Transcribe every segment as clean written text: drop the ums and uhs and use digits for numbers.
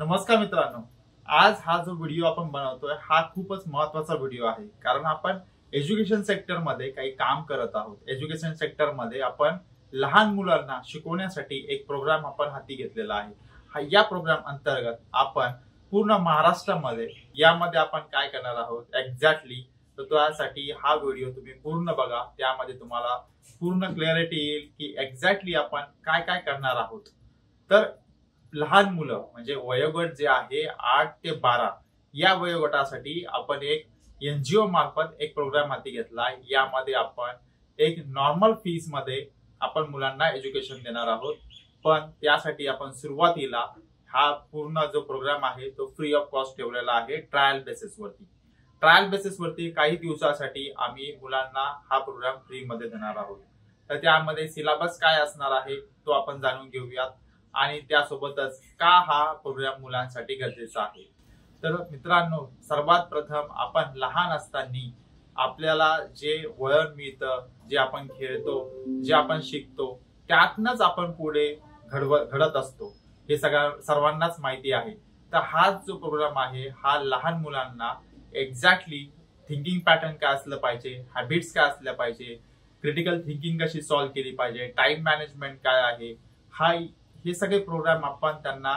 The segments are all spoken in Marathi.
नमस्कार मित्रांनो, आज हा जो व्हिडिओ आपण बनवतोय हा खूपच महत्त्वाचा व्हिडिओ आहे. कारण आपण एज्युकेशन सेक्टर मध्ये काही काम करत आहोत. एज्युकेशन सेक्टर मध्ये आपण लहान मुलांना शिकवण्यासाठी एक प्रोग्राम आपण हाती घेतलेला आहे. या प्रोग्राम अंतर्गत आपण पूर्ण महाराष्ट्रामध्ये यामध्ये आपण काय करणार आहोत एक्झॅक्टली, तर त्यासाठी हा व्हिडिओ तुम्ही पूर्ण बघा. त्यामध्ये तुम्हाला पूर्ण क्लॅरिटी येईल की एक्झॅक्टली आपण काय काय करणार आहोत. तर लहान मुलं म्हणजे वयोगट जे आहे 8 ते 12 या वयोगटासाठी आपण एक एनजीओ मार्फत एक प्रोग्राम हाती घेतला आहे. यामध्ये आपण एक नॉर्मल फीस मध्ये आपण मुलांना एज्युकेशन देणार आहोत. पण त्यासाठी आपण सुरुवातीला हा पूर्ण जो प्रोग्राम आहे तो फ्री ऑफ कॉस्ट ठेवलेला आहे. ट्रायल बेसिसवरती काही दिवसासाठी आम्ही मुलांना हा प्रोग्राम फ्री मध्ये देणार आहोत. तर त्यामध्ये सिलेबस काय असणार आहे तो आपण जाणून घेऊयात आणि त्यासोबतच का हा प्रोग्राम मुलांसाठी गरजेचा आहे. तर मित्रांनो, सर्वात प्रथम आपण लहान असताना आपल्याला जे वळण मिळतं, जे आपण खेळतो, जे आपण शिकतो, त्यातनच आपण पुढे घडत असतो. हे सर्वांनाच माहिती आहे. तर हा जो प्रोग्राम आहे हा लहान मुलांना एक्झॅक्टली थिंकिंग पॅटर्न काय असलं पाहिजे, हॅबिट्स काय असल्या पाहिजे, क्रिटिकल थिंकिंग कशी सॉल्व्ह केली पाहिजे, टाइम मॅनेजमेंट काय आहे, हे सगळे प्रोग्राम आपण त्यांना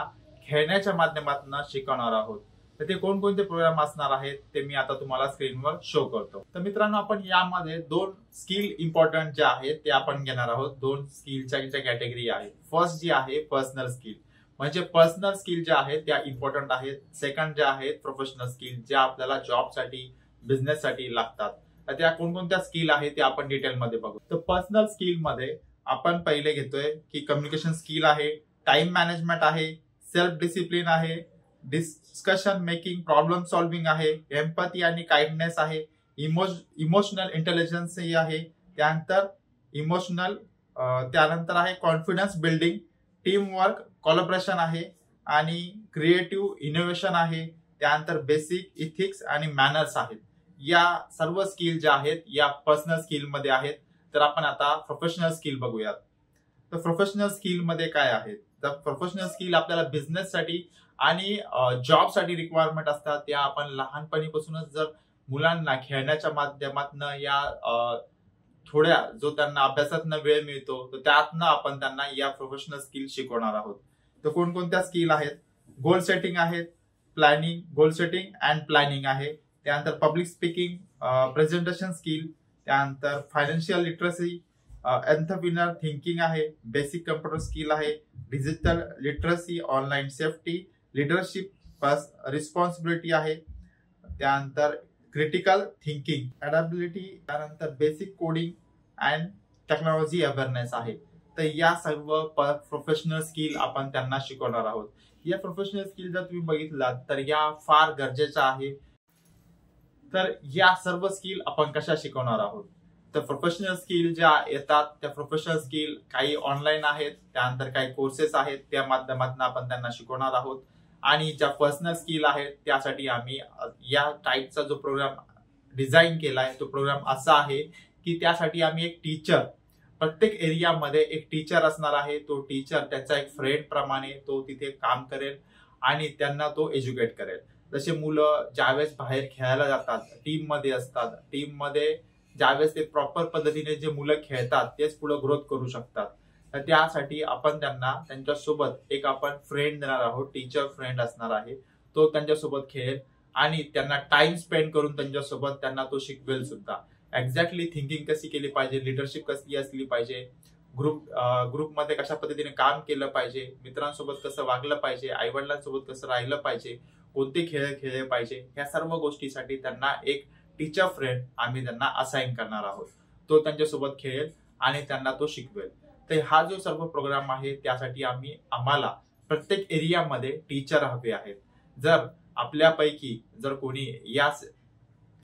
खेळण्याच्या माध्यमातून शिकवणार आहोत. तर ते कोणकोणते प्रोग्राम असणार आहेत ते मी आता तुम्हाला स्क्रीनवर शो करतो. तर मित्रांनो, आपण यामध्ये 2 स्किल इम्पॉर्टंट जे आहेत ते आपण घेणार आहोत. 2 स्किलच्या कॅटेगरी आहे. फर्स्ट जी आहे पर्सनल स्किल, म्हणजे पर्सनल स्किल ज्या आहेत त्या इम्पॉर्टंट आहेत. सेकंड ज्या आहेत प्रोफेशनल स्किल, ज्या आपल्याला जॉबसाठी बिझनेससाठी लागतात. तर त्या कोणकोणत्या स्किल आहेत ते आपण डिटेलमध्ये बघू. तर पर्सनल स्किल मध्ये आपण पहिले घेतोय की कम्युनिकेशन स्किल आहे, टाइम मॅनेजमेंट आहे, सेल्फ डिसिप्लिन आहे, डिस्कशन मेकिंग, प्रॉब्लेम सॉल्विंग आहे, एम्पॅथी आणि काइंडनेस आहे, इमोशनल इंटेलिजन्स आहे, त्यानंतर आहे confidence building, team work, collaboration आहे आणि क्रिएटिव्ह इनोव्हेशन आहे. त्यानंतर बेसिक इथिक्स आणि मॅनर्स आहेत. या सर्व स्किल ज्या आहेत या पर्सनल स्किल मध्ये आहेत. तर आपण आता प्रोफेशनल स्किल बघूयात. तर प्रोफेशनल स्किल मध्ये काय आहेत, तर प्रोफेशनल स्किल आपल्याला बिझनेस साठी आणि जॉब साठी रिक्वायरमेंट असतात. त्या आपण लहानपणीपासूनच जर मुलांना खेळण्याच्या माध्यमातून या थोड्या जो त्यांना अभ्यासातनं वेळ मिळतो तर त्यातनं आपण त्यांना या प्रोफेशनल स्किल शिकवणार आहोत. तर कोणकोणत्या स्किल आहेत, गोल सेटिंग आहेत, गोल सेटिंग अँड प्लॅनिंग आहे. त्यानंतर पब्लिक स्पीकिंग, प्रेझेंटेशन स्किल, त्यानंतर फायनान्शियल लिटरसी, एंटरप्रिनर थिंकिंग आहे, बेसिक कम्प्युटर स्किल आहे, digital literacy, online safety, leadership responsibility आहे. त्यानंतर क्रिटिकल थिंकिंग, अडॅप्टिबिलिटी, त्यानंतर basic coding and technology awareness आहे. तर या सर्व प्रोफेशनल स्किल आपण त्यांना शिकवणार आहोत. या प्रोफेशनल स्किल जर तुम्ही बघितलात तर या फार गरजेच्या आहे. तर या सर्व स्किल आपण कशा शिकवणार आहोत, तर प्रोफेशनल स्किल ज्या येतात त्या प्रोफेशनल स्किल काही ऑनलाईन आहेत, त्यानंतर काही कोर्सेस आहेत, त्या माध्यमातून आपण त्यांना शिकवणार आहोत. आणि ज्या पर्सनल स्किल आहेत त्यासाठी आम्ही या टाईपचा जो प्रोग्राम डिझाईन केलाय तो प्रोग्राम असा आहे की त्यासाठी आम्ही एक टीचर, प्रत्येक एरियामध्ये एक टीचर असणार आहे. तो टीचर त्याचा एक फ्रेंड प्रमाणे तो तिथे काम करेल आणि त्यांना तो एज्युकेट करेल. जसे मुलं ज्यावेळेस बाहेर खेळायला जातात, टीम मध्ये असतात, टीम मध्ये ज्यावेळेस ते प्रॉपर पद्धतीने जे मुलं खेळतात तेच पुढे ग्रोथ करू शकतात. तर त्यासाठी आपण त्यांना त्यांच्यासोबत एक आपण फ्रेंड देणार आहोत. टीचर फ्रेंड असणार आहे, तो त्यांच्यासोबत खेळेल आणि त्यांना टाइम स्पेंड करून त्यांच्यासोबत त्यांना तो शिकवेल सुद्धा. एक्झॅक्टली थिंकिंग कशी केली पाहिजे, लिडरशिप कशी असली पाहिजे, ग्रुपमध्ये कशा पद्धतीने काम केलं पाहिजे, मित्रांसोबत कसं वागलं पाहिजे, आई वडिलांसोबत कसं राहिलं पाहिजे, कोणते खेळ खेळले पाहिजे, ह्या सर्व गोष्टीसाठी त्यांना एक टीचर फ्रेंड आम्ही त्यांना असाइन करणार आहोत. तो त्यांच्यासोबत खेळेल आणि त्यांना तो शिकवेल. तर हा जो सर्व प्रोग्राम आहे त्यासाठी आम्हाला प्रत्येक एरियामध्ये टीचर हवे आहेत. जर आपल्यापैकी जर कोणी या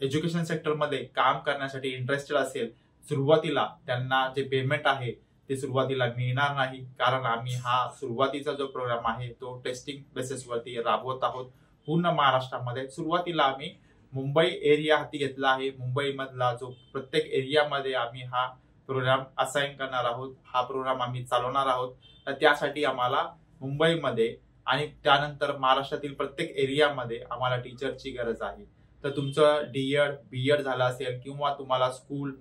एज्युकेशन सेक्टरमध्ये काम करण्यासाठी इंटरेस्टेड असेल, सुरुवातीला त्यांना जे पेमेंट आहे ते सुरुवातीला मिळणार नाही. कारण आम्ही हा सुरुवातीचा जो प्रोग्राम आहे तो टेस्टिंग बेसिसवरती राबवत आहोत पूर्ण महाराष्ट्रामध्ये. सुरुवातीला आम्ही मुंबई एरिया हाती घेतला आहे. मुंबई मधला जो प्रत्येक एरियामध्ये आम्ही हा प्रोग्राम असाइन करणार आहोत, हा प्रोग्राम आम्ही चालवणार आहोत. तर त्यासाठी आम्हाला मुंबईमध्ये आणि त्यानंतर महाराष्ट्रातील प्रत्येक एरियामध्ये आम्हाला टीचरची गरज आहे. तर तुमचं डीएड बीएड झालं असेल किंवा तुम्हाला स्कूल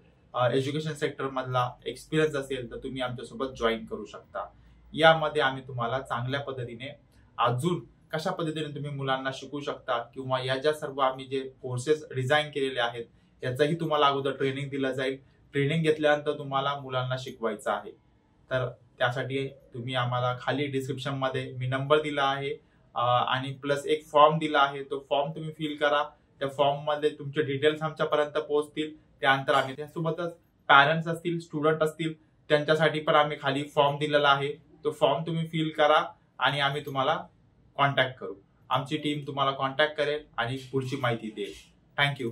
एज्युकेशन सेक्टर मधला एक्सपिरियन्स असेल तर तुम्ही आमच्यासोबत जॉईन करू शकता. यामध्ये आम्ही तुम्हाला चांगल्या पद्धतीने अजून कशा पद्धतीने तुम्ही मुलांना शिकू शकता किंवा या ज्या सर्व आम्ही जे कोर्सेस डिझाईन केलेले आहेत याचंही तुम्हाला अगोदर ट्रेनिंग दिलं जाईल. ट्रेनिंग घेतल्यानंतर तुम्हाला मुलांना शिकवायचं आहे. तर त्यासाठी तुम्ही आम्हाला खाली डिस्क्रिप्शन मध्ये मी नंबर दिला आहे आणि प्लस एक फॉर्म दिला आहे. तो फॉर्म तुम्ही फिल करा. त्या फॉर्म मध्ये तुमचे डिटेल्स आमच्यापर्यंत पोहोचतील. त्यानंतर आम्ही त्यासोबतच पॅरेंट्स असतील स्टुडंट असतील त्यांच्यासाठी पण आम्ही खाली फॉर्म दिलेला आहे. तो फॉर्म तुम्ही फिल करा आणि आम्ही तुम्हाला कॉन्टॅक्ट करू. आमची टीम तुम्हाला कॉन्टॅक्ट करेल आणि पुढची माहिती देईल. थँक्यू.